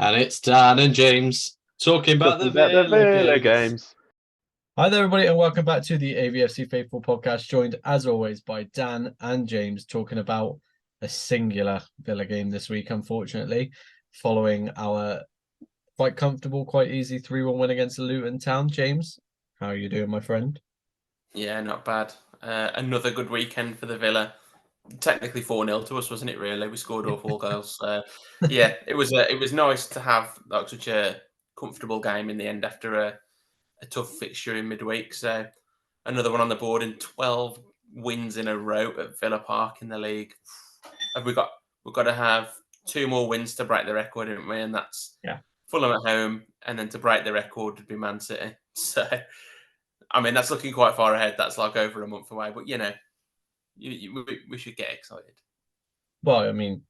And it's Dan and James talking about the Villa games. Hi there, everybody, and welcome back to the AVFC Faithful Podcast, joined as always by Dan and James, talking about a singular Villa game this week, unfortunately, following our quite comfortable, quite easy 3-1 win against Luton Town. James, how are you doing, my friend? Yeah, not bad. Another good weekend for the Villa. Technically 4-0 to us, wasn't it? Really, we scored all 4 goals. Yeah, it was nice to have like such a comfortable game in the end after a tough fixture in midweek. So another one on the board in 12 wins in a row at Villa Park in the league. We've got to have 2 more wins to break the record, haven't we? And that's Fulham at home, and then to break the record would be Man City. So I mean, that's looking quite far ahead. That's like over a month away. But you know, we should get excited. Well, I mean,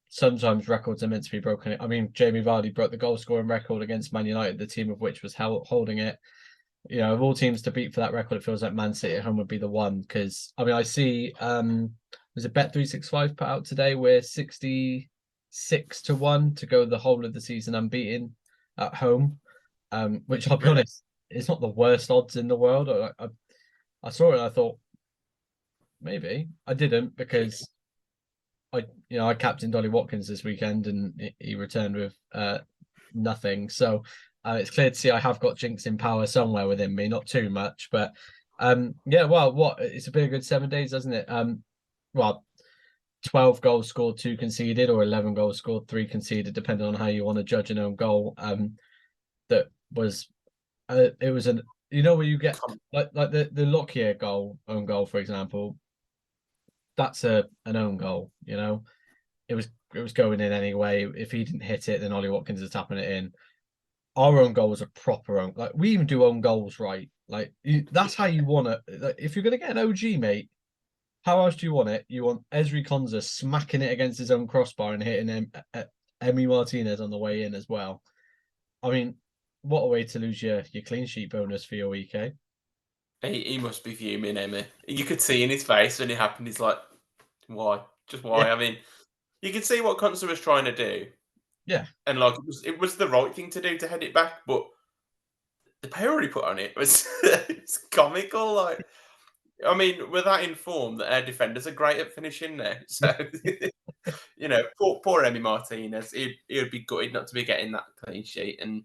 sometimes records are meant to be broken. I mean, Jamie Vardy broke the goal scoring record against Man United, the team of which was holding it. You know, of all teams to beat for that record, it feels like Man City at home would be the one. Because I mean, I see there's a Bet365 put out today where 66-1 to go the whole of the season unbeaten at home, which I'll be honest, it's not the worst odds in the world. I saw it and I thought maybe I didn't, because I captained Ollie Watkins this weekend and he returned with nothing. So it's clear to see I have got jinx in power somewhere within me, not too much, but it's been a good 7 days, hasn't it? 12 goals scored, 2 conceded, or 11 goals scored, 3 conceded, depending on how you want to judge an own goal. That was it was an, you know, where you get like the Lockyer own goal, for example. That's an own goal, you know. It was going in anyway. If he didn't hit it, then Ollie Watkins is tapping it in. Our own goal was a proper own. Like, we even do own goals right. Like, that's how you want it. Like, if you're gonna get an OG, mate, how else do you want it? You want Ezri Konsa smacking it against his own crossbar and hitting Emi Martinez on the way in as well. I mean, what a way to lose your clean sheet bonus for your week, eh? He must be fuming, Emmy. You could see in his face when it happened. He's like, "Why? Just why?" Yeah. I mean, you could see what Konsa was trying to do. Yeah, and like it was the right thing to do to head it back, but the power he put on it was it's comical. Like, I mean, we're that informed that our defenders are great at finishing there. So you know, poor Emi Martinez. He would be gutted not to be getting that clean sheet. And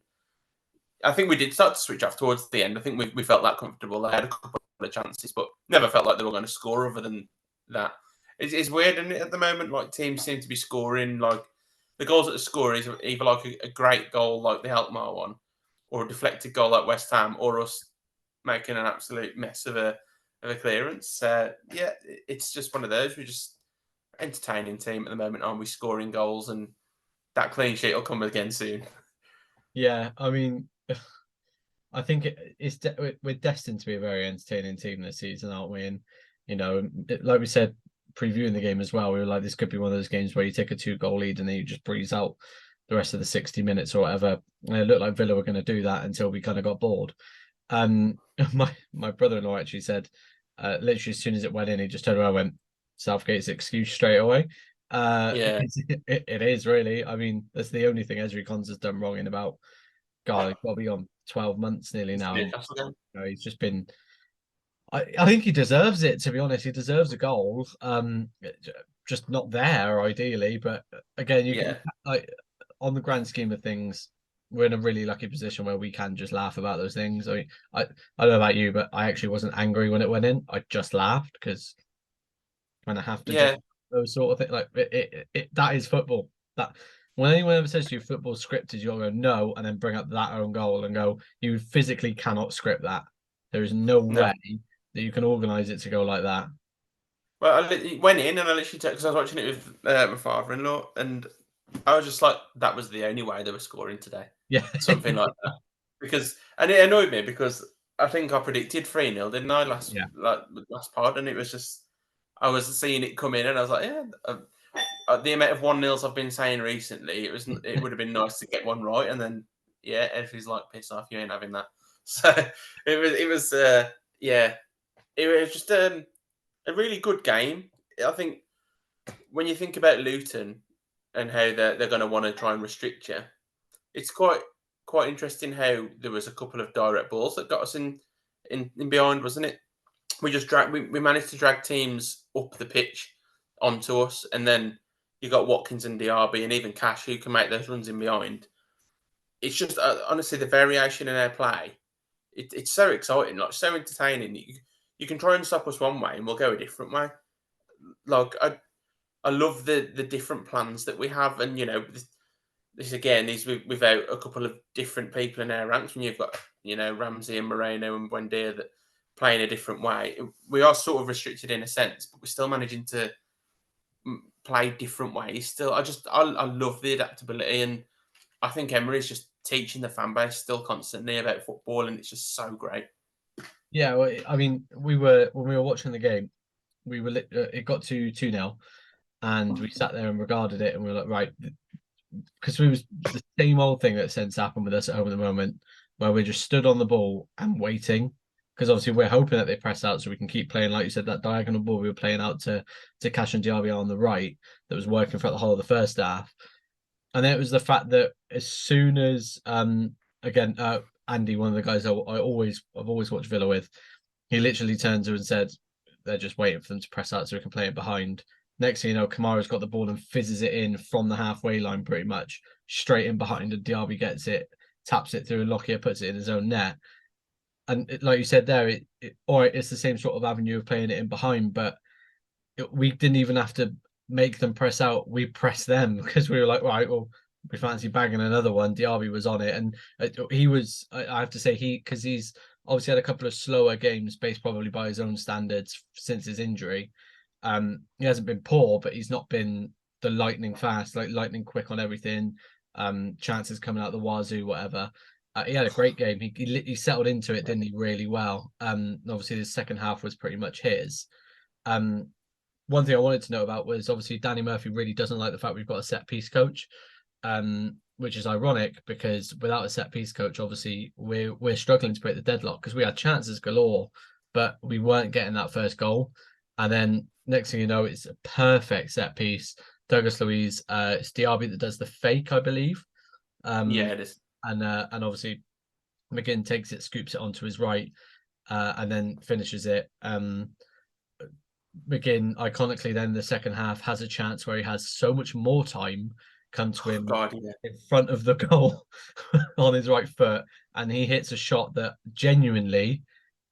I think we did start to switch off towards the end. I think we felt that comfortable. They had a couple of chances, but never felt like they were going to score other than that. It's weird, isn't it, at the moment? Like, teams seem to be scoring. Like, the goals that they score is either like a great goal like the Alkmaar one, or a deflected goal like West Ham, or us making an absolute mess of a clearance. Yeah, it's just one of those. We're just entertaining team at the moment, aren't we? Scoring goals, and that clean sheet will come again soon. Yeah, I mean, I think we're destined to be a very entertaining team this season, aren't we? And, you know, like we said, previewing the game as well, we were like, this could be one of those games where you take a 2-goal lead and then you just breeze out the rest of the 60 minutes or whatever. And it looked like Villa were going to do that until we kind of got bored. My brother-in-law actually said, literally as soon as it went in, he just turned around and went, Southgate's excuse straight away. Yeah, it is really. I mean, that's the only thing Ezri Konsa's done wrong in about, God, it's probably on 12 months nearly now. You know, he's just been. I think he deserves it, to be honest. He deserves a goal. Just not there, ideally. But again, you can, like, on the grand scheme of things, we're in a really lucky position where we can just laugh about those things. I mean, I don't know about you, but I actually wasn't angry when it went in. I just laughed because when I have to just those sort of things, like it that is football. That when anyone ever says to you football scripted, you'll go no, and then bring up that own goal and go, you physically cannot script that. There is no way that you can organise it to go like that. Well, I went in and I literally because I was watching it with my father-in-law, and I was just like, that was the only way they were scoring today. Yeah, something like that. And it annoyed me because I think I predicted 3-0, didn't I? Last pod, and it was just I was seeing it come in, and I was like, the amount of 1-0s I've been saying recently, it would have been nice to get one right, and then everybody's like, piss off, you ain't having that. So it was just a really good game. I think when you think about Luton, and how they're going to want to try and restrict you. It's quite interesting how there was a couple of direct balls that got us in behind, wasn't it? We managed to drag teams up the pitch onto us, and then you got Watkins and Diaby and even Cash who can make those runs in behind. It's just honestly the variation in their play. It's so exciting, like so entertaining. You can try and stop us one way, and we'll go a different way. Like I love the different plans that we have, and this again is without a couple of different people in our ranks. When you've got Ramsey and Moreno and Buendia that play in a different way, we are sort of restricted in a sense, but we're still managing to play different ways. Still, I love the adaptability, and I think Emery's just teaching the fan base still constantly about football, and it's just so great. Yeah, well, I mean, when we were watching the game, it got to 2-0, and we sat there and regarded it, and we were like, right, because we was the same old thing that tends to happen with us at home at the moment, where we just stood on the ball and waiting, because obviously we're hoping that they press out so we can keep playing, like you said, that diagonal ball we were playing out to Cash and Diaby on the right that was working throughout the whole of the first half. And then it was the fact that as soon as Andy, one of the guys I've always watched Villa with, he literally turned to and said they're just waiting for them to press out so we can play it behind. Next thing you know, Kamara's got the ball and fizzes it in from the halfway line pretty much, straight in behind, and Diaby gets it, taps it through, and Lockyer puts it in his own net. And like you said there, it's the same sort of avenue of playing it in behind, but we didn't even have to make them press out. We pressed them because we were like, right, well, we fancy bagging another one. Diaby was on it, and he was. I have to say because he's obviously had a couple of slower games based probably by his own standards since his injury. He hasn't been poor, but he's not been the lightning fast, like lightning quick on everything. Chances coming out the wazoo, whatever. He had a great game. He settled into it, didn't he? Really well. Obviously the second half was pretty much his. One thing I wanted to know about was obviously Danny Murphy really doesn't like the fact we've got a set piece coach, which is ironic because without a set piece coach, obviously we're struggling to break the deadlock because we had chances galore, but we weren't getting that first goal. And then next thing you know, it's a perfect set piece. Douglas Luiz, it's Diaby that does the fake, I believe. Yeah, it is. And obviously McGinn takes it, scoops it onto his right, and then finishes it. McGinn, iconically, then the second half has a chance where he has so much more time come to him in front of the goal on his right foot, and he hits a shot that genuinely,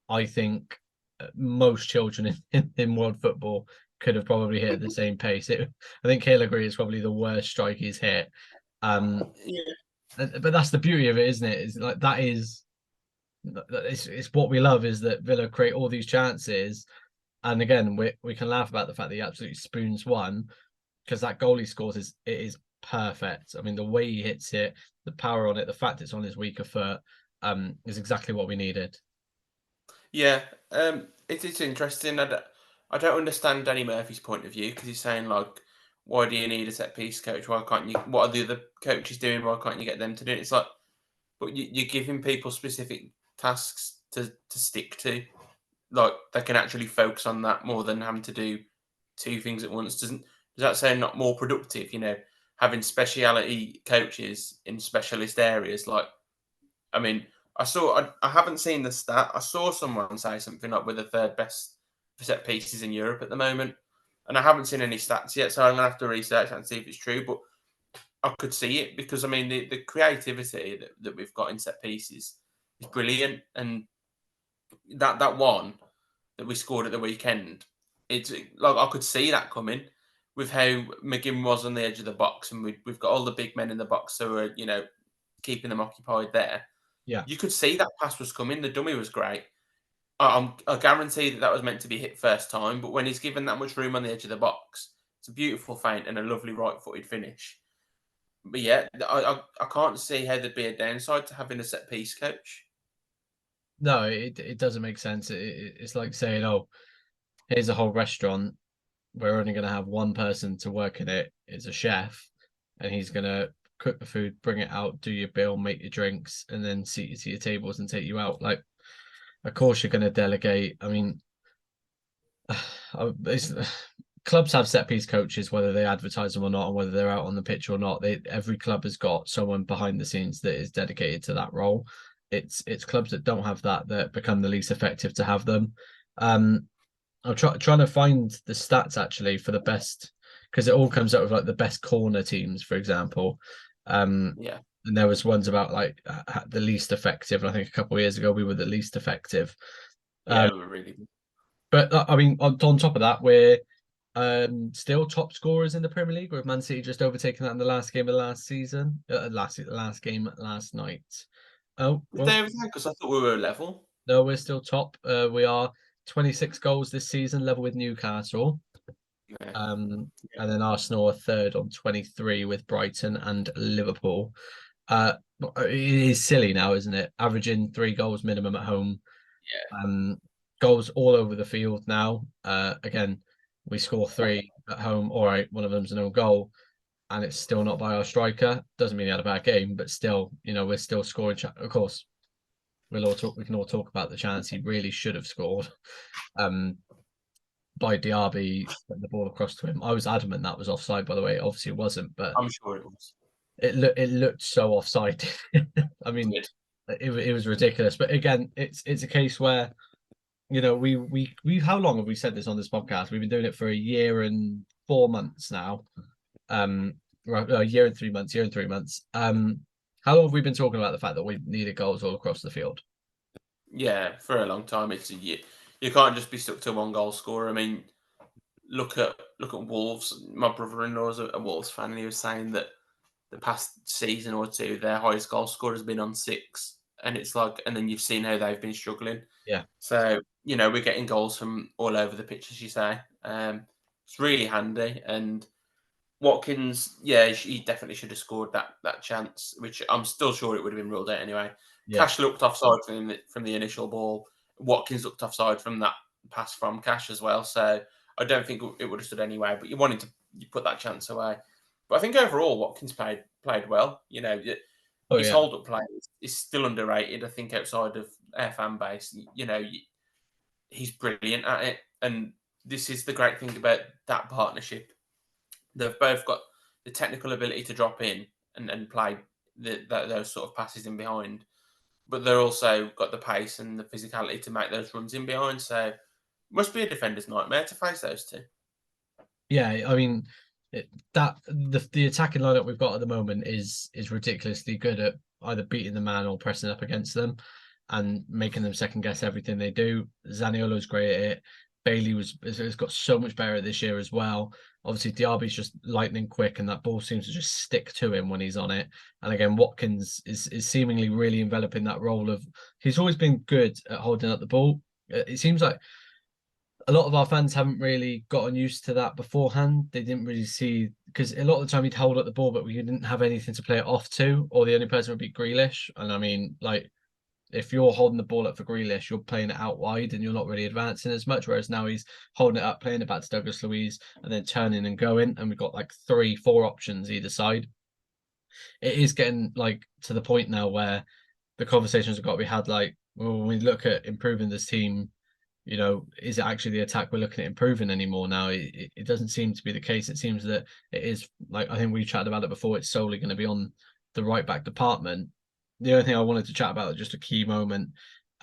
I think, most children in world football could have probably hit at the same pace. I think he'll agree it's probably the worst strike he's hit. But that's the beauty of it, isn't it? It's like it's what we love is that Villa create all these chances. And again, we can laugh about the fact that he absolutely spoons one because that goal he scores is perfect. I mean, the way he hits it, the power on it, the fact it's on his weaker foot, is exactly what we needed. Yeah, it's interesting. I don't understand Danny Murphy's point of view because he's saying like, why do you need a set piece coach? Why can't you? What are the other coaches doing? Why can't you get them to do it? It's like, but you're giving people specific tasks to stick to. Like they can actually focus on that more than having to do two things at once. Does that say not more productive? Having speciality coaches in specialist areas. Like, I mean, I haven't seen the stat. I saw someone say something like we're the third best for set pieces in Europe at the moment, and I haven't seen any stats yet. So I'm gonna have to research and see if it's true. But I could see it because I mean the creativity that we've got in set pieces is brilliant, and that one that we scored at the weekend, it's like I could see that coming with how McGinn was on the edge of the box, and we've got all the big men in the box, so we're keeping them occupied there. Yeah, you could see that pass was coming. The dummy was great. I guarantee that was meant to be hit first time, but when he's given that much room on the edge of the box, it's a beautiful feint and a lovely right-footed finish. But yeah, I can't see how there'd be a downside to having a set piece coach. No, it doesn't make sense. It's like saying, oh, here's a whole restaurant. We're only going to have one person to work in it. It's a chef, and he's going to cook the food, bring it out, do your bill, make your drinks, and then seat you to your tables and take you out. Like, of course, you're going to delegate. I mean, clubs have set piece coaches, whether they advertise them or not, and whether they're out on the pitch or not. Every club has got someone behind the scenes that is dedicated to that role. It's clubs that don't have that become the least effective to have them. I'm trying to find the stats actually for the best, because it all comes out with like the best corner teams, for example. Yeah. And there was ones about like the least effective. And I think a couple of years ago we were the least effective. Yeah, we were really good. But I mean, on top of that, we're still top scorers in the Premier League, with Man City just overtaking that in the last game of last season. Last game last night. Oh, Did they overtake? Because I thought we were level. No, we're still top. We are 26 goals this season, level with Newcastle. Yeah. And then Arsenal are third on 23 with Brighton and Liverpool. It is silly now, isn't it? Averaging 3 goals minimum at home. Yeah. Goals all over the field now. Again, we score 3 at home. All right, one of them's an own goal, and it's still not by our striker. Doesn't mean he had a bad game, but still, we're still scoring. Of course, we can all talk about the chance he really should have scored. By Diaby putting the ball across to him. I was adamant that was offside, by the way. Obviously it wasn't, but I'm sure it was. It looked so offside. I mean, it was ridiculous. But again, it's a case where, we how long have we said this on this podcast? We've been doing it for 1 year and 4 months now. Right, 1 year and 3 months. How long have we been talking about the fact that we needed goals all across the field? Yeah, for a long time. It's a year. You can't just be stuck to 1 goal scorer. I mean, look at Wolves. My brother-in-law is a Wolves fan, and he was saying that the past season or two, their highest goal scorer has been on 6, and it's like, and then you've seen how they've been struggling. Yeah. So we're getting goals from all over the pitch, as you say. It's really handy, and Watkins, he definitely should have scored that chance, which I'm still sure it would have been ruled out anyway. Yeah. Cash looked offside from the initial ball. Watkins looked offside from that pass from Cash as well. So I don't think it would have stood anyway. But you wanted to put that chance away. But I think overall Watkins played well. His hold-up play is still underrated. I think outside of our fan base, he's brilliant at it. And this is the great thing about that partnership. They've both got the technical ability to drop in and play those sort of passes in behind, but they're also got the pace and the physicality to make those runs in behind. So it must be a defender's nightmare to face those two. Yeah, I mean, the attacking lineup we've got at the moment is ridiculously good at either beating the man or pressing up against them and making them second guess everything they do. Zaniolo's great at it. Bailey has got so much better this year as well. Obviously, Diaby's just lightning quick, and that ball seems to just stick to him when he's on it. And again, Watkins is seemingly really enveloping that role of. He's always been good at holding up the ball. It seems like a lot of our fans haven't really gotten used to that beforehand. They didn't really see, because a lot of the time he'd hold up the ball, but we didn't have anything to play it off to, or the only person would be Grealish. And I mean, like, if you're holding the ball up for Grealish, you're playing it out wide and you're not really advancing as much. Whereas now he's holding it up, playing it back to Douglas Luiz, and then turning and going. And we've got like 3-4 options either side. It is getting like to the point now where the conversations have got to be had. Like, well, when we look at improving this team, is it actually the attack we're looking at improving anymore now? It doesn't seem to be the case. It seems that it is, like, I think we chatted about it before, it's solely going to be on the right back department. The only thing I wanted to chat about, just a key moment,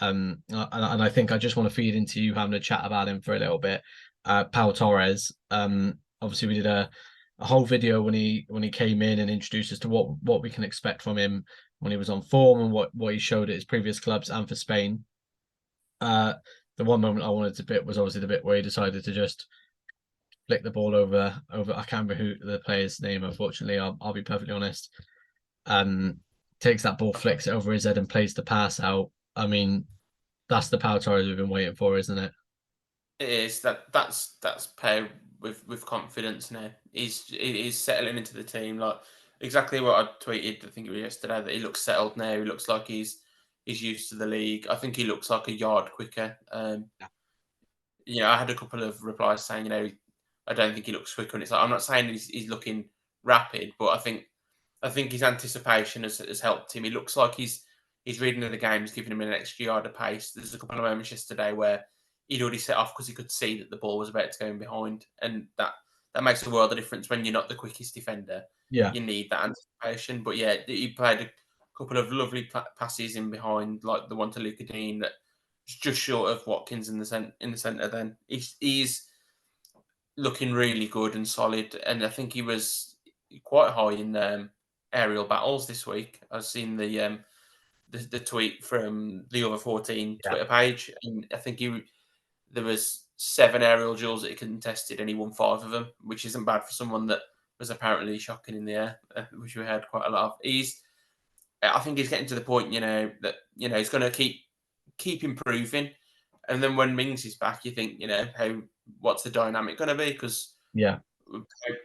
and I think I just want to feed into you having a chat about him for a little bit. Pau Torres. Obviously, we did a whole video when he came in and introduced us to what we can expect from him when he was on form and what he showed at his previous clubs and for Spain. The one moment I wanted to bit was obviously the bit where he decided to just flick the ball over. I can't remember who the player's name. Unfortunately, I'll be perfectly honest. Takes that ball, flicks it over his head, and plays the pass out. I mean, that's the Pau Torres we've been waiting for, isn't it? It is. That's Pau with confidence now. He's settling into the team, like exactly what I tweeted. I think it was yesterday, that he looks settled now. He looks like he's used to the league. I think he looks like a yard quicker. I had a couple of replies saying, I don't think he looks quicker, and it's like, I'm not saying he's looking rapid, but I think his anticipation has helped him. He looks like he's reading the game, he's giving him an extra yard of pace. There's a couple of moments yesterday where he'd already set off because he could see that the ball was about to go in behind, and that makes a world of difference when you're not the quickest defender. Yeah, you need that anticipation. But yeah, he played a couple of lovely passes in behind, like the one to Lucas Digne that was just short of Watkins in the centre. Then he's looking really good and solid, and I think he was quite high in aerial battles this week. I've seen the tweet from the Other 14 Twitter page, and I think there was 7 aerial duels that he contested, and he won 5 of them, which isn't bad for someone that was apparently shocking in the air, which we had quite a lot of. I think he's getting to the point, that he's going to keep improving, and then when Mings is back, you think, what's the dynamic going to be? Because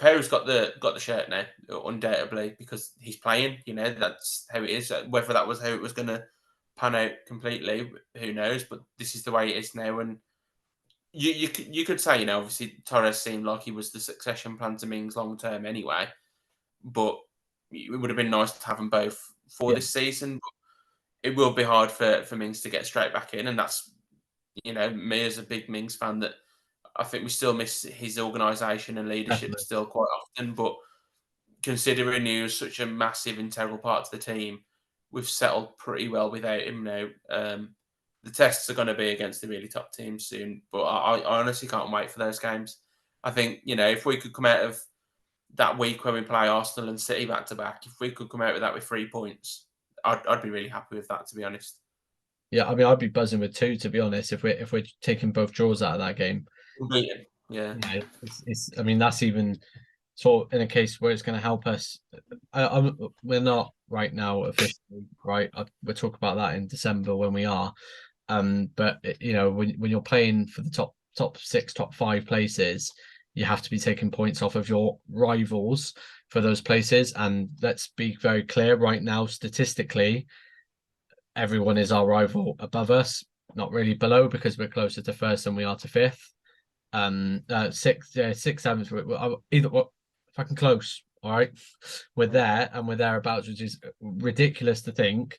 Pau's got the shirt now, undoubtedly, because he's playing. That's how it is. Whether that was how it was going to pan out completely, who knows? But this is the way it is now, and you could say, obviously Torres seemed like he was the succession plan to Mings long term anyway, but it would have been nice to have them both for this season. But it will be hard for Mings to get straight back in, and that's me as a big Mings fan, that I think we still miss his organisation and leadership still quite often. But considering he was such a massive integral part to the team, we've settled pretty well without him now. The tests are going to be against the really top teams soon, but I honestly can't wait for those games. I think, if we could come out of that week when we play Arsenal and City back to back, if we could come out with that with 3 points, I'd be really happy with that, to be honest. Yeah, I mean, I'd be buzzing with 2, to be honest, if we're taking both draws out of that game. Yeah. I mean, that's even sort of in a case where it's going to help us. We're not right now officially, right? We'll talk about that in December when we are. But when you're playing for the top 6, top 5 places, you have to be taking points off of your rivals for those places. And let's be very clear right now, statistically, everyone is our rival above us, not really below, because we're closer to 1st than we are to 5th. 6th, 7th, either fucking close. All right, we're there and we're thereabouts, which is ridiculous to think.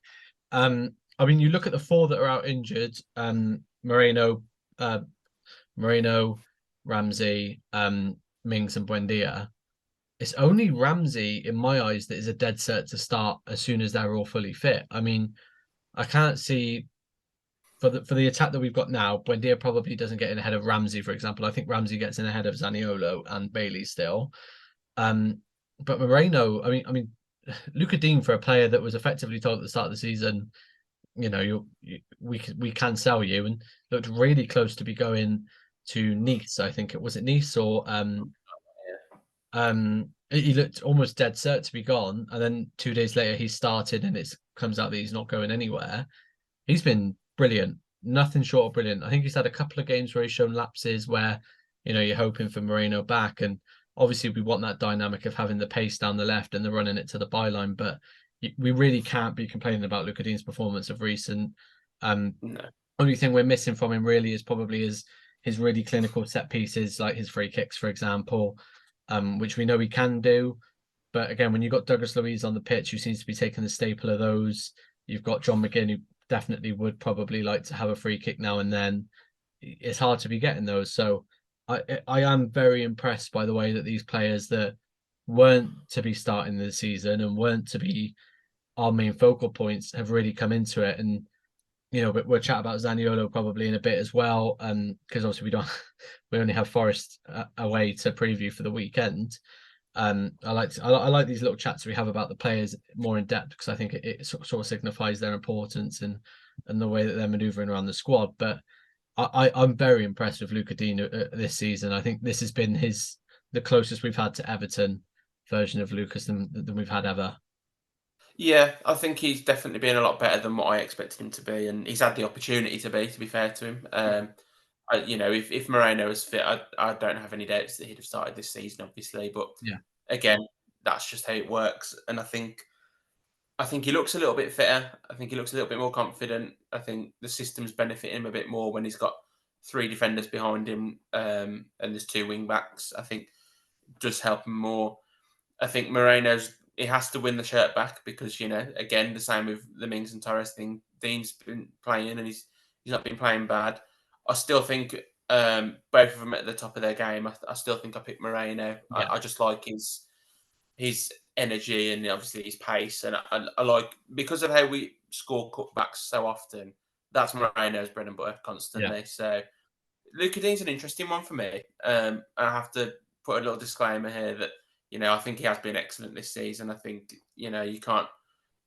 I mean, you look at the 4 that are out injured: Moreno, Ramsey, Mings, and Buendia. It's only Ramsey, in my eyes, that is a dead cert to start as soon as they're all fully fit. I mean, I can't see for the attack that we've got now, Buendia probably doesn't get in ahead of Ramsey, for example. I think Ramsey gets in ahead of Zaniolo and Bailey still. But Moreno, I mean, Lucas Digne, for a player that was effectively told at the start of the season, we can sell you, and looked really close to be going to Nice. I think it was Nice or he looked almost dead cert to be gone, and then 2 days later he started, and it comes out that he's not going anywhere. He's been brilliant, nothing short of brilliant. I think he's had a couple of games where he's shown lapses where you're hoping for Moreno back, and obviously we want that dynamic of having the pace down the left and the running it to the byline, but we really can't be complaining about Lucas Digne's performance of recent. No. Only thing we're missing from him really is probably his really clinical set pieces, like his free kicks, for example, which we know he can do. But again, when you've got Douglas Luiz on the pitch, who seems to be taking the staple of those, you've got John McGinn, who definitely would probably like to have a free kick now and then. It's hard to be getting those. So I am very impressed by the way that these players that weren't to be starting the season and weren't to be our main focal points have really come into it. And but we'll chat about Zaniolo probably in a bit as well, because obviously we only have Forest away to preview for the weekend. I like these little chats we have about the players more in depth, because I think it sort of signifies their importance and the way that they're manoeuvring around the squad. But I'm very impressed with Lucas Digne this season. I think this has been the closest we've had to Everton version of Lucas than we've had ever. Yeah, I think he's definitely been a lot better than what I expected him to be, and he's had the opportunity to be fair to him. If Moreno is fit, I don't have any doubts that he'd have started this season, obviously. But again, that's just how it works. And I think he looks a little bit fitter. I think he looks a little bit more confident. I think the system's benefiting him a bit more when he's got 3 defenders behind him, and there's 2 wing backs. I think it does help him more. I think he has to win the shirt back, because again, the same with the Mings and Torres thing. Dean's been playing and he's not been playing bad. I still think both of them at the top of their game. I still think I pick Moreno. Yeah. I just like his energy and obviously his pace, and I like, because of how we score cutbacks so often. That's Moreno's bread and butter constantly. So Lucas Digne's an interesting one for me. I have to put a little disclaimer here that, I think he has been excellent this season. I think, you can't,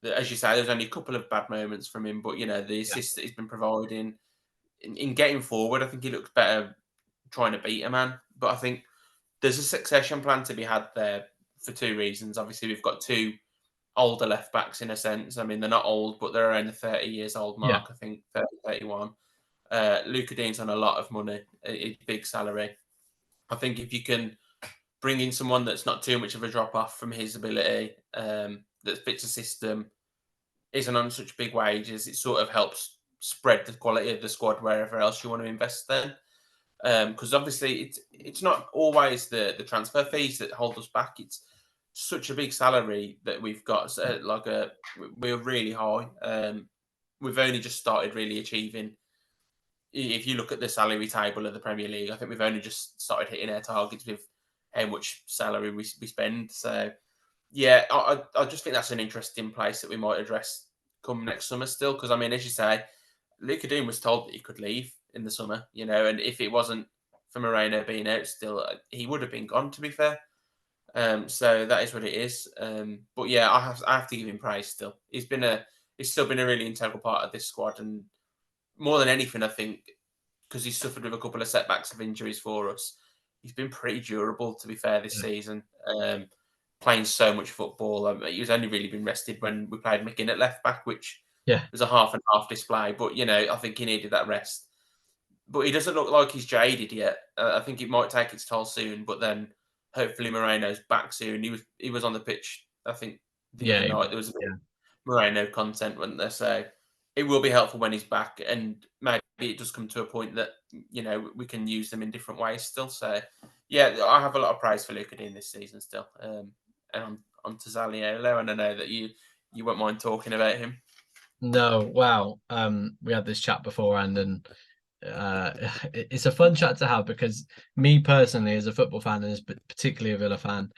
as you say, there's only a couple of bad moments from him, but, the assists that he's been providing in getting forward, I think he looks better trying to beat a man. But I think there's a succession plan to be had there for two reasons. Obviously, we've got two older left backs in a sense. I mean, they're not old, but they're around the 30 years old mark, I think, 30, 31. Lucas Digne's on a lot of money, a big salary. I think if you can bring in someone that's not too much of a drop off from his ability, that fits a system, isn't on such big wages, it sort of helps spread the quality of the squad wherever else you want to invest then. Because obviously it's not always the transfer fees that hold us back. It's such a big salary that we've got. So we're really high. We've only just started really achieving. If you look at the salary table of the Premier League, I think we've only just started hitting our targets with how much salary we spend. So, yeah, I just think that's an interesting place that we might address come next summer still. Because, I mean, as you say, Lucas Digne was told that he could leave in the summer, and if it wasn't for Moreno being out still, he would have been gone, to be fair. So that is what it is. But, yeah, I have to give him praise still. He's still been a really integral part of this squad, and more than anything, I think, because he's suffered with a couple of setbacks of injuries for us, he's been pretty durable, to be fair, this season. Playing so much football. He's only really been rested when we played McGinn at left back, which was a half and half display. But, I think he needed that rest. But he doesn't look like he's jaded yet. I think it might take its toll soon, but then hopefully Moreno's back soon. He was on the pitch, I think, the other night. There was Moreno content, wasn't there? So it will be helpful when he's back, and maybe it does come to a point that, we can use them in different ways still. So, yeah, I have a lot of praise for Lucas Digne this season still. And on to Zaniolo, and I know that you won't mind talking about him. No, wow. We had this chat beforehand, and it's a fun chat to have, because me personally, as a football fan, and particularly a Villa fan,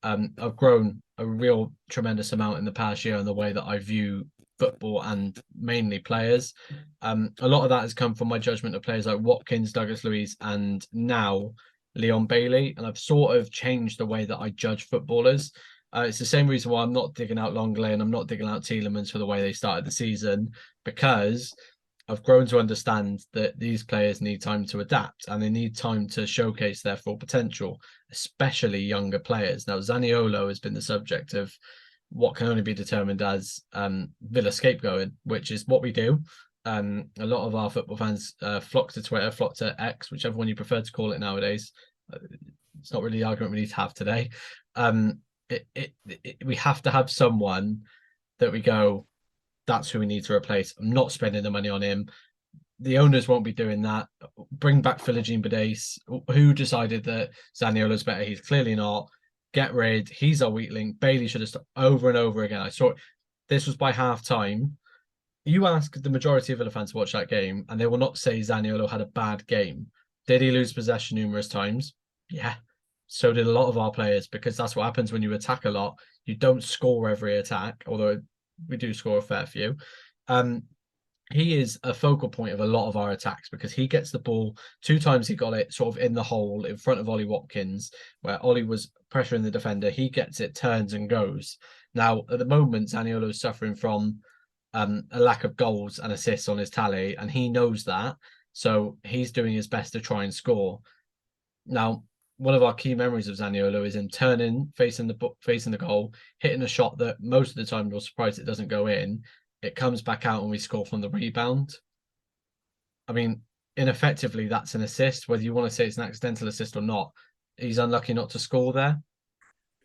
I've grown a real tremendous amount in the past year in the way that I view football and mainly players. A lot of that has come from my judgment of players like Watkins, Douglas Luiz, and now Leon Bailey. And I've sort of changed the way that I judge footballers. It's the same reason why I'm not digging out Longley and I'm not digging out Tielemans for the way they started the season, because I've grown to understand that these players need time to adapt and they need time to showcase their full potential, especially younger players. Now, Zaniolo has been the subject of what can only be determined as Villa scapegoating, which is what we do. A lot of our football fans flock to Twitter, flock to X, whichever one you prefer to call it nowadays. It's not really the argument we need to have today. We have to have someone that we go, that's who we need to replace. I'm not spending the money on him. The owners won't be doing that. Bring back Philogene Badace. Who decided that Zaniolo's better? He's clearly not. Get rid. He's our weak link. Bailey should have stopped over and over again. I saw it. This was by half time. You ask the majority of Villa fans to watch that game, and they will not say Zaniolo had a bad game. Did he lose possession numerous times? Yeah. So did a lot of our players, because that's what happens when you attack a lot. You don't score every attack, although we do score a fair few. He is a focal point of a lot of our attacks, because he gets the ball. 2 times he got it sort of in the hole in front of Ollie Watkins, where Ollie was pressuring the defender. He gets it, turns and goes. Now, at the moment, Zaniolo is suffering from a lack of goals and assists on his tally, and he knows that. So he's doing his best to try and score. Now, one of our key memories of Zaniolo is him turning, facing the goal, hitting a shot that most of the time you're surprised it doesn't go in. It comes back out and we score from the rebound. I mean, ineffectively, that's an assist. Whether you want to say it's an accidental assist or not, he's unlucky not to score there.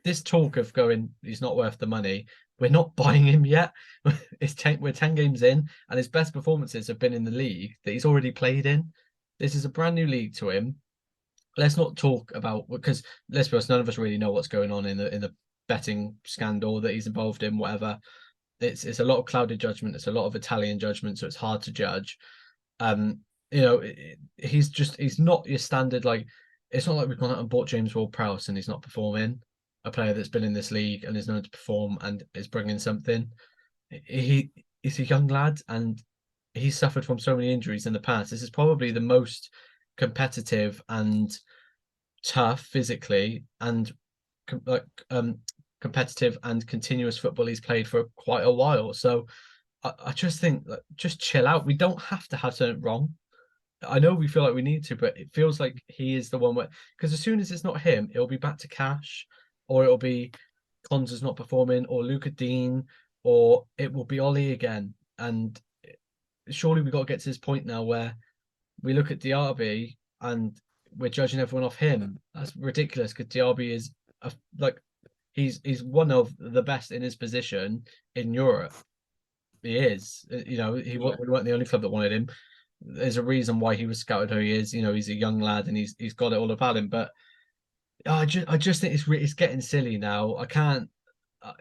This talk of going, he's not worth the money, we're not buying him yet. We're 10 games in, and his best performances have been in the league that he's already played in. This is a brand new league to him. Let's not talk about, because let's be honest, none of us really know what's going on in the betting scandal that he's involved in, whatever. It's a lot of clouded judgment. It's a lot of Italian judgment, so it's hard to judge. he's not your standard, like, it's not like we've gone out and bought James Ward-Prowse and he's not performing. A player that's been in this league and is known to perform and is bringing something. He's a young lad and he's suffered from so many injuries in the past. This is probably the most competitive and tough physically and competitive and continuous football he's played for quite a while. So I just think, just chill out. We don't have to have something wrong. I know we feel like we need to, but it feels like he is the one where, because as soon as it's not him, it'll be back to Cash, or it'll be Konsa's not performing, or Lucas Digne, or it will be Ollie again. And surely we've got to get to this point now where we look at Diaby and we're judging everyone off him. That's ridiculous, because Diaby is he's one of the best in his position in Europe. He is. We weren't the only club that wanted him. There's a reason why he was scouted who he is. He's a young lad and he's got it all about him. But I just think it's getting silly now. I can't.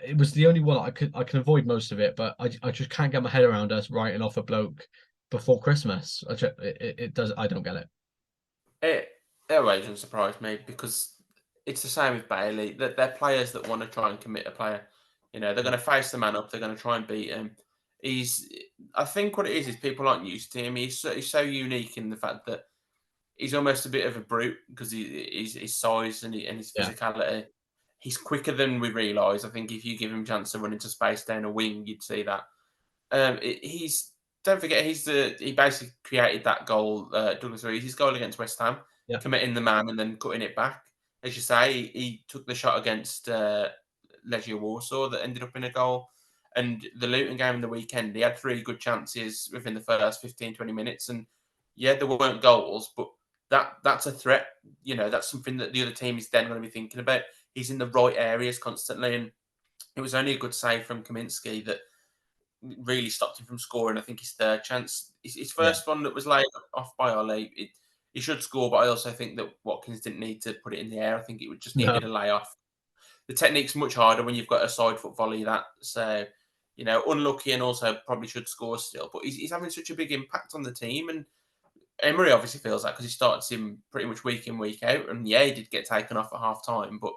It was the only one I can avoid most of it, but I just can't get my head around us writing off a bloke before Christmas. It does. I don't get it. It always doesn't surprise me, because it's the same with Bailey. That they're players that want to try and commit a player. They're going to face the man up. They're going to try and beat him. I think what it is people aren't used to him. He's so unique in the fact that he's almost a bit of a brute because his size and his physicality. He's quicker than we realise. I think if you give him a chance to run into space down a wing, you'd see that. Don't forget, he basically created that goal, Douglas Luiz, his goal against West Ham, committing the man and then cutting it back. As you say, he took the shot against Legia Warsaw that ended up in a goal. And the Luton game in the weekend, he had 3 good chances within the first 15, 20 minutes. And there weren't goals, but that's a threat. That's something that the other team is then going to be thinking about. He's in the right areas constantly. And it was only a good save from Kaminski that really stopped him from scoring. I think his third chance, his first one that was laid off by Ollie, he should score, but I also think that Watkins didn't need to put it in the air. I think it would just needed a layoff. The technique's much harder when you've got a side foot volley so unlucky, and also probably should score still. But he's having such a big impact on the team, and Emery obviously feels that because he starts him pretty much week in, week out. And he did get taken off at half time, but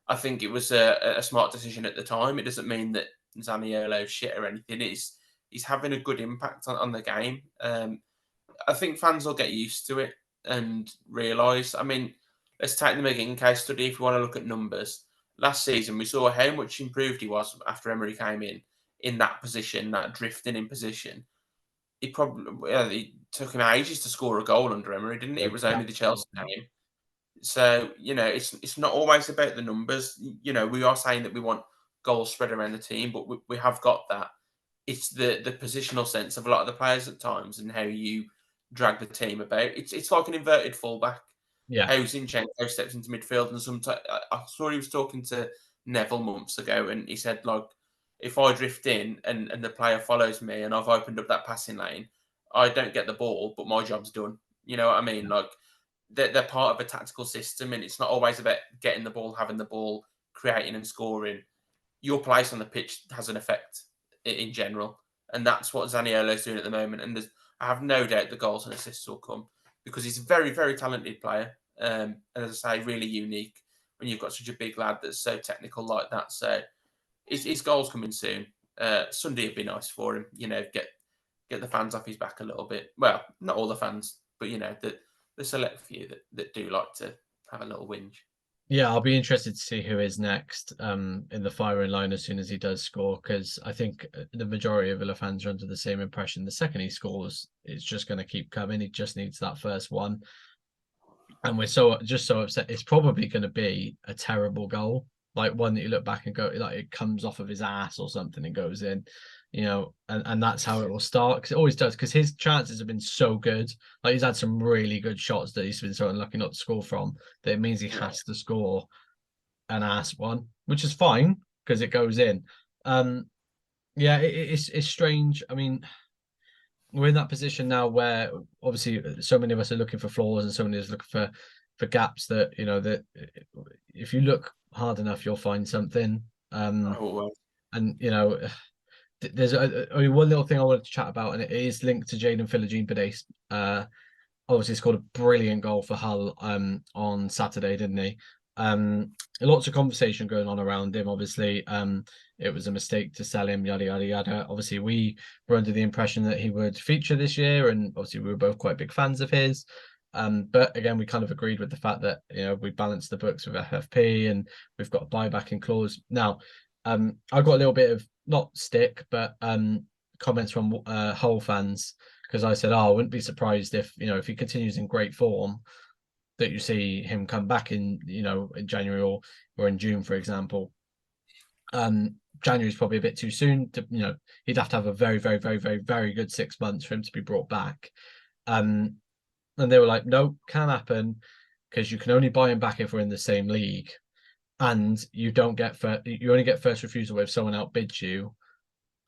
I think it was a smart decision at the time. It doesn't mean that Zaniolo's shit or anything. He's having a good impact on the game. I think fans will get used to it and realise. I mean, let's take the McGinn case study if you want to look at numbers. Last season, we saw how much improved he was after Emery came in that position, that drifting in position. It took him ages to score a goal under Emery, didn't it? It was only the Chelsea game. So, it's not always about the numbers. We are saying that we want goals spread around the team, but we have got that. It's the positional sense of a lot of the players at times and how you drag the team about. It's like an inverted fullback. Yeah. How Zinchenko steps into midfield, and sometimes I saw he was talking to Neville months ago, and he said, like, if I drift in and the player follows me and I've opened up that passing lane, I don't get the ball, but my job's done. You know what I mean? Like, they're part of a tactical system, and it's not always about getting the ball, having the ball, creating and scoring. Your place on the pitch has an effect in general, and that's what Zaniolo's doing at the moment. And I have no doubt the goals and assists will come, because he's a very, very talented player. And as I say, really unique when you've got such a big lad that's so technical like that. So his goal's coming soon. Sunday would be nice for him, get the fans off his back a little bit. Well, not all the fans, but the select few that do like to have a little whinge. Yeah, I'll be interested to see who is next in the firing line as soon as he does score, because I think the majority of Villa fans are under the same impression. The second he scores, it's just going to keep coming. He just needs that first one. And we're so upset. It's probably going to be a terrible goal, like one that you look back and go, like, it comes off of his ass or something and goes in, and that's how it will start, because it always does, because his chances have been so good. Like, he's had some really good shots that he's been so unlucky not to score from, that it means he has to score an ass one, which is fine because it goes in. It's strange. I mean, we're in that position now where obviously so many of us are looking for flaws and so many of us looking for gaps that, that if you look hard enough, you'll find something. And, there's one little thing I wanted to chat about, and it is linked to Jaden Philogene-Badace. Obviously scored a brilliant goal for Hull on Saturday, didn't he? Lots of conversation going on around him. Obviously, it was a mistake to sell him, yada yada yada. Obviously, we were under the impression that he would feature this year, and obviously we were both quite big fans of his. But again, we kind of agreed with the fact that we balanced the books with FFP, and we've got a buyback clause now. I got a little bit of not stick, but comments from Hull fans, because I said, I wouldn't be surprised if if he continues in great form, that you see him come back in in January or in June, for example. January is probably a bit too soon to he'd have to have a very, very, very, very, very good 6 months for him to be brought back. And they were like, no, can't happen, because you can only buy him back if we're in the same league, and you only get first refusal if someone outbids you.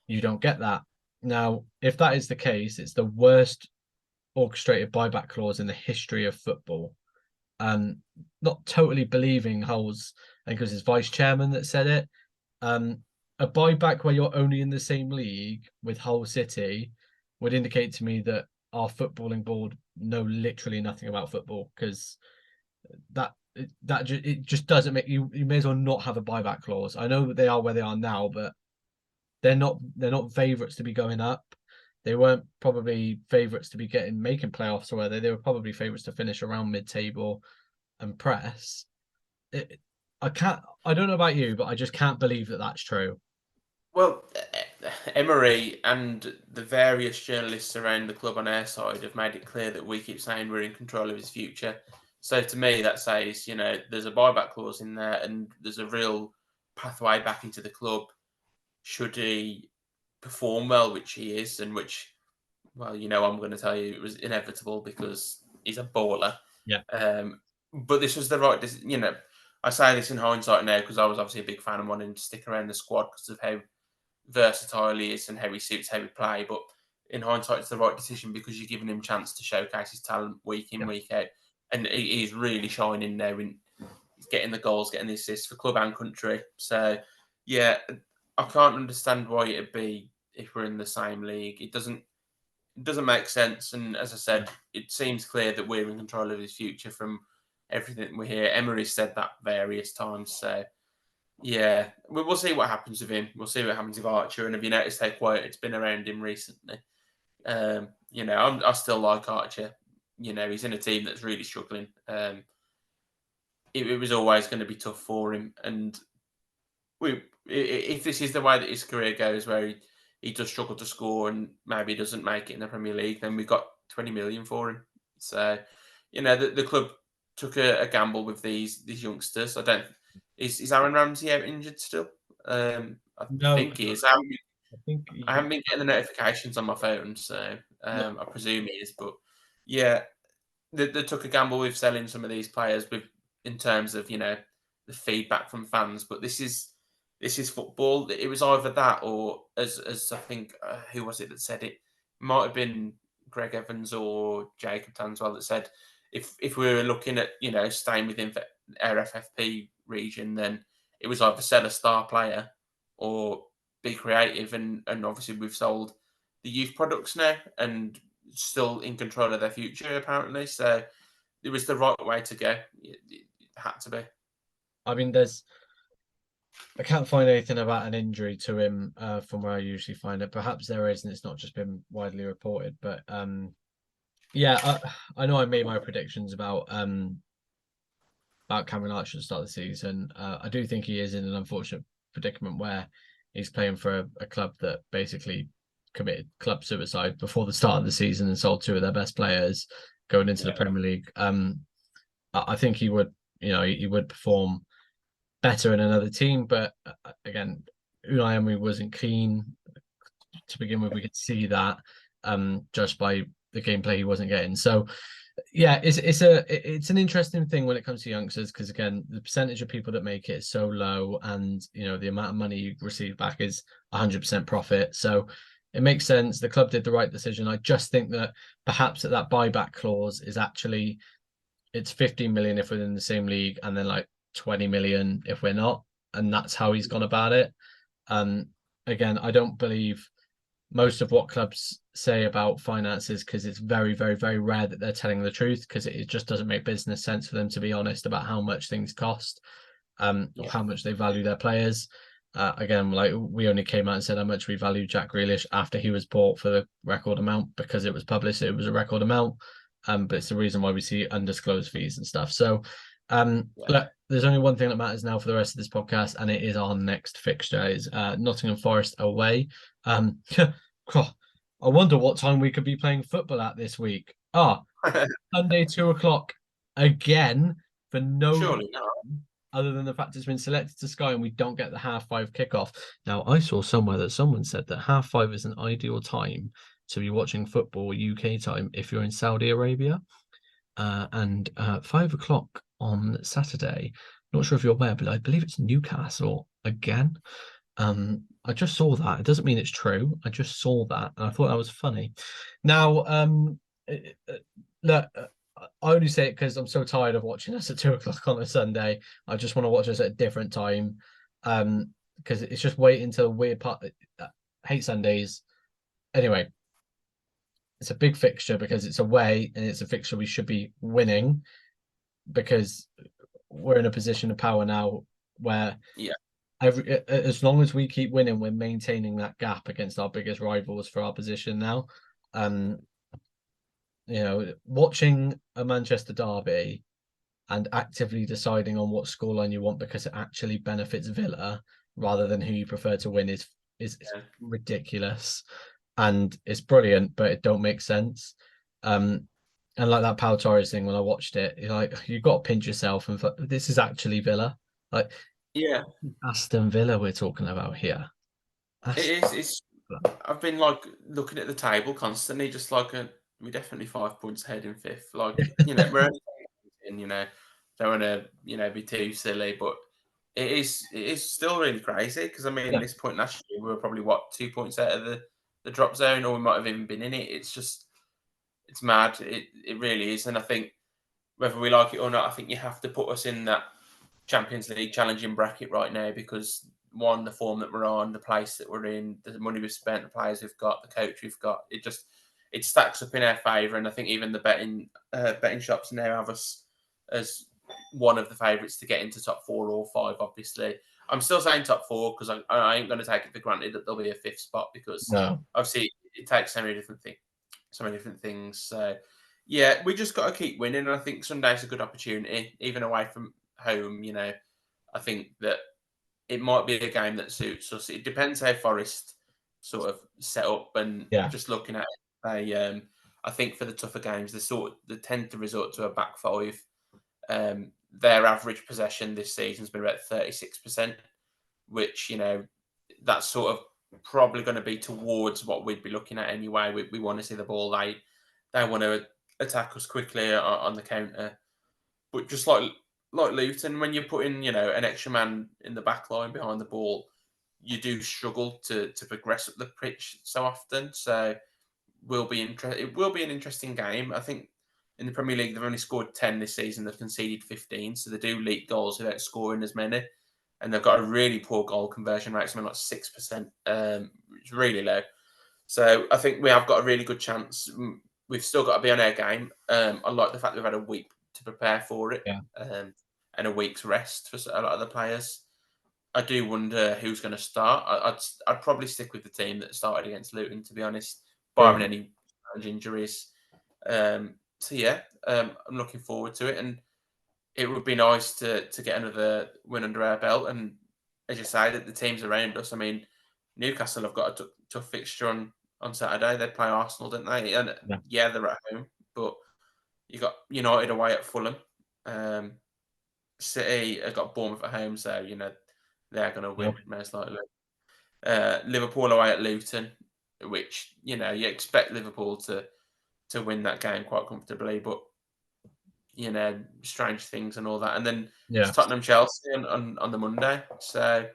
You don't get that. Now, if that is the case, it's the worst orchestrated buyback clause in the history of football. Not totally believing Hull's, I think it was his vice chairman that said it. A buyback where you're only in the same league with Hull City would indicate to me that our footballing board know literally nothing about football, because it just doesn't make you may as well not have a buyback clause. I know that they are where they are now, but they're not favourites to be going up. They weren't probably favourites to be making playoffs, or whether they were probably favourites to finish around mid-table and press. I don't know about you, but I just can't believe that that's true. Well, Emery and the various journalists around the club on our side have made it clear that we keep saying we're in control of his future. So to me, that says, there's a buyback clause in there, and there's a real pathway back into the club should he perform well, which he is, and which, well, I'm going to tell you it was inevitable because he's a baller. Yeah. But this was the right decision. I say this in hindsight now because I was obviously a big fan of wanting to stick around the squad because of how versatile he is and how he suits how we play. But in hindsight, it's the right decision because you're giving him a chance to showcase his talent week in, week out. And he's really shining now in getting the goals, getting the assists for club and country. So, yeah, I can't understand why it'd be if we're in the same league. It doesn't make sense. And as I said, it seems clear that we're in control of his future from everything we hear. Emery said that various times. So, yeah, we'll see what happens with him. We'll see what happens with Archer. And have you noticed how quiet it's been around him recently? I still like Archer. He's in a team that's really struggling. It was always going to be tough for him. And if this is the way that his career goes, where he does struggle to score and maybe doesn't make it in the Premier League, then we've got 20 million for him. So, the club took a gamble with these youngsters. Is Aaron Ramsey out injured still? I think he is. I haven't been getting the notifications on my phone, so I presume he is. But yeah, they took a gamble with selling some of these players in terms of the feedback from fans. But this is football. It was either that or as I think who was it that said it? Might have been Greg Evans or Jacob Tanswell that said if we were looking at staying within our FFP region, then it was either sell a star player or be creative. And obviously we've sold the youth products now and still in control of their future apparently. So it was the right way to go. It had to be. I mean, I can't find anything about an injury to him from where I usually find it. Perhaps there is, and it's not just been widely reported. But yeah, I know I made my predictions about Cameron Archer at the start of the season. I do think he is in an unfortunate predicament where he's playing for a club that basically committed club suicide before the start of the season and sold two of their best players going into the Premier League. I think he would, he would perform better in another team, but again, Unai Emery wasn't keen to begin with. We could see that just by the gameplay he wasn't getting. So yeah, it's an interesting thing when it comes to youngsters, because again, the percentage of people that make it is so low, and the amount of money you receive back is 100% profit. So it makes sense. The club did the right decision. I just think that perhaps that buyback clause is actually it's 15 million if we're in the same league, and then like 20 million if we're not, and that's how he's gone about it. Again, I don't believe most of what clubs say about finances, because it's very, very, very rare that they're telling the truth, because it just doesn't make business sense for them to be honest about how much things cost, or how much they value their players. Again, like we only came out and said how much we value Jack Grealish after he was bought for the record amount, because it was published it was a record amount. But it's the reason why we see undisclosed fees and stuff. So look, there's only one thing that matters now for the rest of this podcast, and it is our next fixture. Is Nottingham Forest away. I wonder what time we could be playing football at this week. Sunday 2:00 again, for no Surely not. Other than the fact it's been selected to Sky and we don't get the 5:30 kickoff. Now, I saw somewhere that someone said that 5:30 is an ideal time to be watching football UK time if you're in Saudi Arabia. And 5:00 on Saturday, not sure if you're aware, but I believe it's Newcastle again. I just saw that. It doesn't mean it's true. I just saw that and I thought that was funny. Now, look, I only say it because I'm so tired of watching us at 2:00 on a Sunday. I just want to watch us at a different time, because it's just waiting until weird part. I hate Sundays. Anyway, it's a big fixture because it's away and it's a fixture we should be winning, because we're in a position of power now where as long as we keep winning, we're maintaining that gap against our biggest rivals for our position now. Watching a Manchester derby and actively deciding on what scoreline you want because it actually benefits Villa rather than who you prefer to win is ridiculous, and it's brilliant, but it don't make sense. And like that Pau Torres thing, when I watched it, you've got to pinch yourself, and this is actually Villa. Aston Villa we're talking about here. It's I've been looking at the table constantly, just we're definitely 5 points ahead in fifth. We're only don't want to be too silly, but it is still really crazy, because at this point last year we were probably 2 points out of the drop zone, or we might have even been in it. It's mad. It really is, and I think whether we like it or not, I think you have to put us in that Champions League challenging bracket right now, because one, the form that we're on, the place that we're in, the money we've spent, the players we've got, the coach we've got, it stacks up in our favour. And I think even the betting shops now have us as one of the favourites to get into top 4 or 5. Obviously, I'm still saying top 4 because I ain't going to take it for granted that there'll be a 5th spot, because obviously it takes so many different things. So yeah, we just got to keep winning. And I think Sunday's a good opportunity, even away from home. I think that it might be a game that suits us. It depends how Forest sort of set up, and just looking at it, I think for the tougher games, they tend to resort to a back 5. Their average possession this season has been about 36%, which that's sort of probably going to be towards what we'd be looking at anyway. We want to see the ball. They want to attack us quickly on the counter, but just like Luton, when you put in an extra man in the back line behind the ball, you do struggle to progress up the pitch so often. So it will be an interesting game. I think in the Premier League they've only scored 10 this season. They've conceded 15, so they do leak goals without scoring as many, and they've got a really poor goal conversion rate, something like 6%. It's really low. So I think we have got a really good chance. We've still got to be on our game. I like the fact that we've had a week to prepare for it, and a week's rest for a lot of the players. I do wonder who's going to start. I'd probably stick with the team that started against Luton, to be honest, barring any injuries. So yeah, I'm looking forward to it, and it would be nice to get another win under our belt. And as you say, that the teams around us. Newcastle have got a tough fixture on Saturday. They play Arsenal, don't they? And they're at home, but you got United away at Fulham. City have got Bournemouth at home, so they're going to win most likely. Liverpool away at Luton, which you expect Liverpool to win that game quite comfortably, but strange things and all that. And then it's Tottenham Chelsea on the Monday. So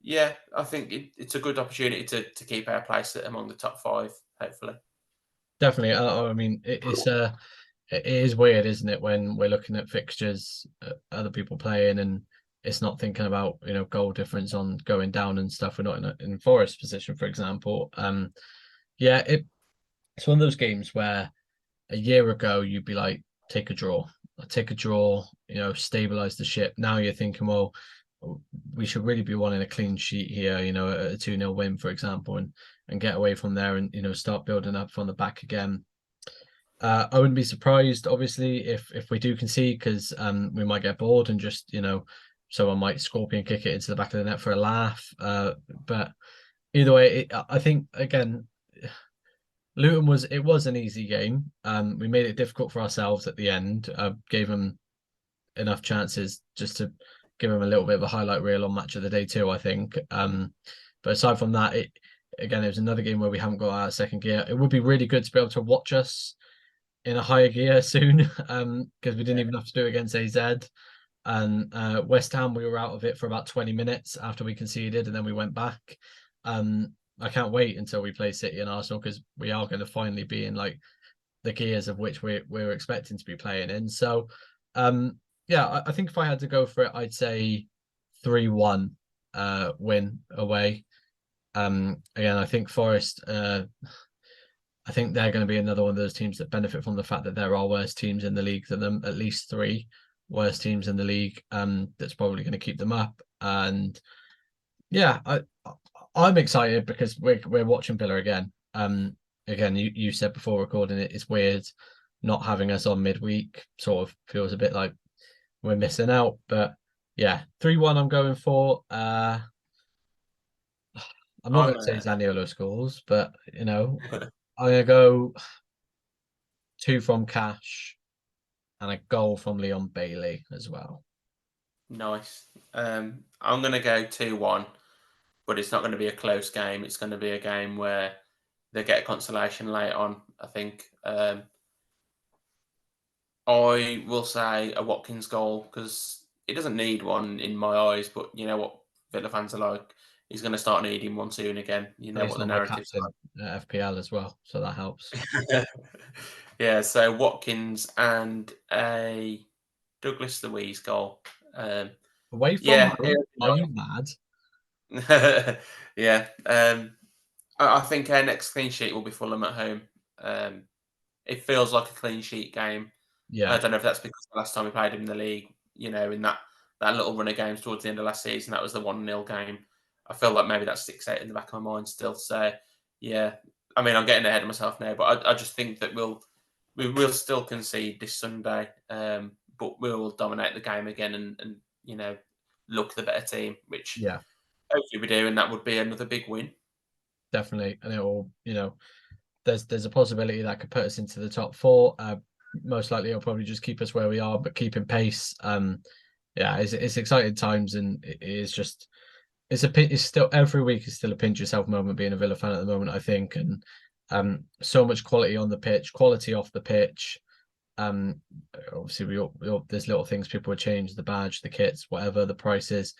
yeah, I think it's a good opportunity to keep our place among the top 5, hopefully. Definitely. It is weird, isn't it, when we're looking at fixtures, other people playing, and it's not thinking about goal difference on going down and stuff. We're not in Forest position, for example. Yeah, it's one of those games where a year ago you'd be like, take a draw, stabilize the ship. Now you're thinking, well, we should really be wanting a clean sheet here, a 2-0 win, for example, and get away from there and, start building up from the back again. I wouldn't be surprised, obviously, if we do concede, because we might get bored and just, someone might scorpion kick it into the back of the net for a laugh. But either way, I think, again, Luton was an easy game. We made it difficult for ourselves at the end. Gave them enough chances just to give them a little bit of a highlight reel on match of the day too, I think. But aside from that, it was another game where we haven't got out of second gear. It would be really good to be able to watch us in a higher gear soon, because we didn't even have to do it against AZ. And West Ham, we were out of it for about 20 minutes after we conceded, and then we went back. I can't wait until we play City and Arsenal, because we are going to finally be in like the gears of which we're expecting to be playing in. So, I think if I had to go for it, I'd say 3-1 win away. Again, I think Forest, I think they're going to be another one of those teams that benefit from the fact that there are worse teams in the league than them, at least 3 worse teams in the league. That's probably going to keep them up. And yeah, I'm excited because we're watching Villa again. Again, you said before recording it, it's weird not having us on midweek. Sort of feels a bit like we're missing out. But yeah, 3-1 I'm going for. I'm not going to say Zaniolo scores, but I'm going to go 2 from Cash and a goal from Leon Bailey as well. Nice. I'm going to go 2-1, but it's not going to be a close game. It's going to be a game where they get a consolation late on, I think. I will say a Watkins goal, because he doesn't need one in my eyes, but you know what Villa fans are like. He's going to start needing one soon again. You know what the narrative's like. FPL as well, so that helps. Yeah, so Watkins and a Douglas Luiz goal. Away from home? Are you mad? Yeah. I think our next clean sheet will be Fulham at home. It feels like a clean sheet game. Yeah. I don't know if that's because the last time we played him in the league, in that little run of games towards the end of last season, that was the 1-0 game. I feel like maybe that sticks out in the back of my mind still. So, yeah. I mean, I'm getting ahead of myself now, but I just think that we will still concede this Sunday, but we will dominate the game again and look the better team, which hopefully we do, and that would be another big win. Definitely, and it will, there's a possibility that could put us into the top 4. Most likely, it'll probably just keep us where we are, but keeping pace. It's exciting times, and it is just it's still every week is still a pinch yourself moment being a Villa fan at the moment, I think, and so much quality on the pitch, quality off the pitch. Obviously, there's little things people would change: the badge, the kits, whatever, the prices.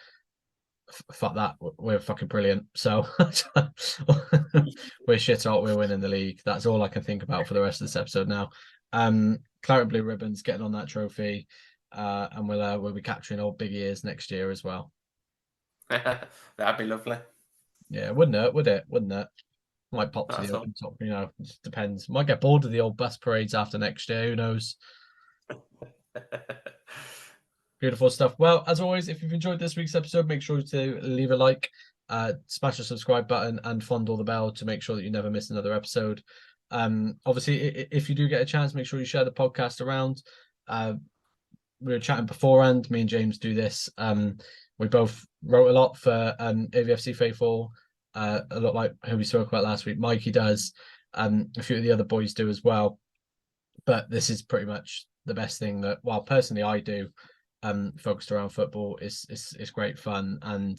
Fuck that, we're fucking brilliant. So we're shit hot, we're winning the league. That's all I can think about for the rest of this episode now. Claret and Blue Ribbons getting on that trophy, and we'll be capturing old big ears next year as well. That'd be lovely. Yeah, wouldn't it? Might pop to the open top, it just depends. Might get bored of the old bus parades after next year, who knows? Beautiful stuff. Well, as always, if you've enjoyed this week's episode, make sure to leave a like, smash the subscribe button, and fondle the bell to make sure that you never miss another episode. Obviously, if you do get a chance, make sure you share the podcast around. We were chatting beforehand. Me and James do this. We both wrote a lot for AVFC Faithful, a lot like who we spoke about last week. Mikey does. A few of the other boys do as well. But this is pretty much the best thing that, well, personally I do. Focused around football. It's great fun, and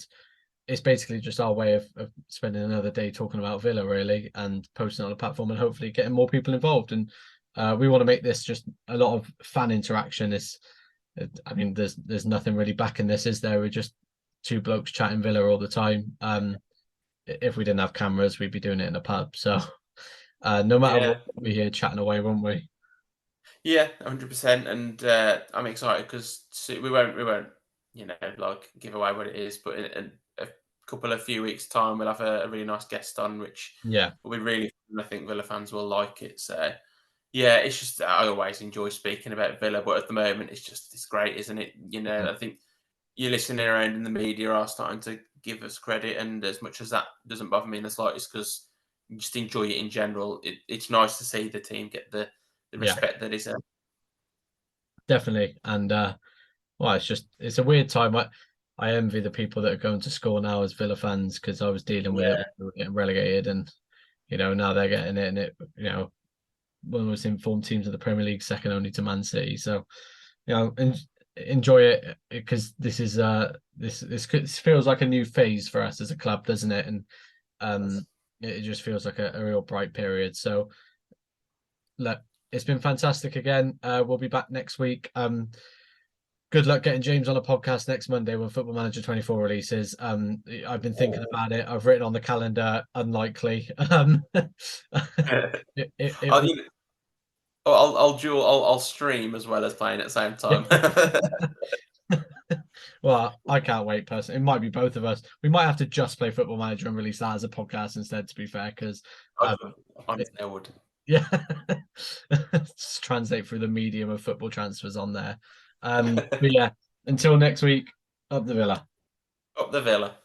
it's basically just our way of spending another day talking about Villa, really, and posting on the platform and hopefully getting more people involved. And we want to make this just a lot of fan interaction. There's nothing really backing this, is there? We're just 2 blokes chatting Villa all the time. If we didn't have cameras, we'd be doing it in a pub. So no matter what, we'll be here chatting away, won't we? Yeah, 100%, and I'm excited because we won't, give away what it is. But in a few weeks' time, we'll have a really nice guest on, which will be really fun. I think Villa fans will like it. So, yeah, it's just, I always enjoy speaking about Villa, but at the moment, it's great, isn't it? I think you're listening around in the media are starting to give us credit, and as much as that doesn't bother me in the slightest, because you just enjoy it in general, it's nice to see the team get the respect that is there. Definitely. And well, it's a weird time. I envy the people that are going to score now as Villa fans, because I was dealing with it when we were getting relegated, and now they're getting it, and it one of the most informed teams of the Premier League, second only to Man City. So enjoy it, because this is this feels like a new phase for us as a club, doesn't it? And it just feels like a real bright period. So look, it's been fantastic again. We'll be back next week. Good luck getting James on a podcast next Monday when Football Manager 24 releases. I've been thinking about it. I've written on the calendar, unlikely. I'll stream as well as playing at the same time. Well, I can't wait personally. It might be both of us. We might have to just play Football Manager and release that as a podcast instead, to be fair, because I would. Yeah. Just translate through the medium of football transfers on there. But yeah, until next week, up the Villa. Up the Villa.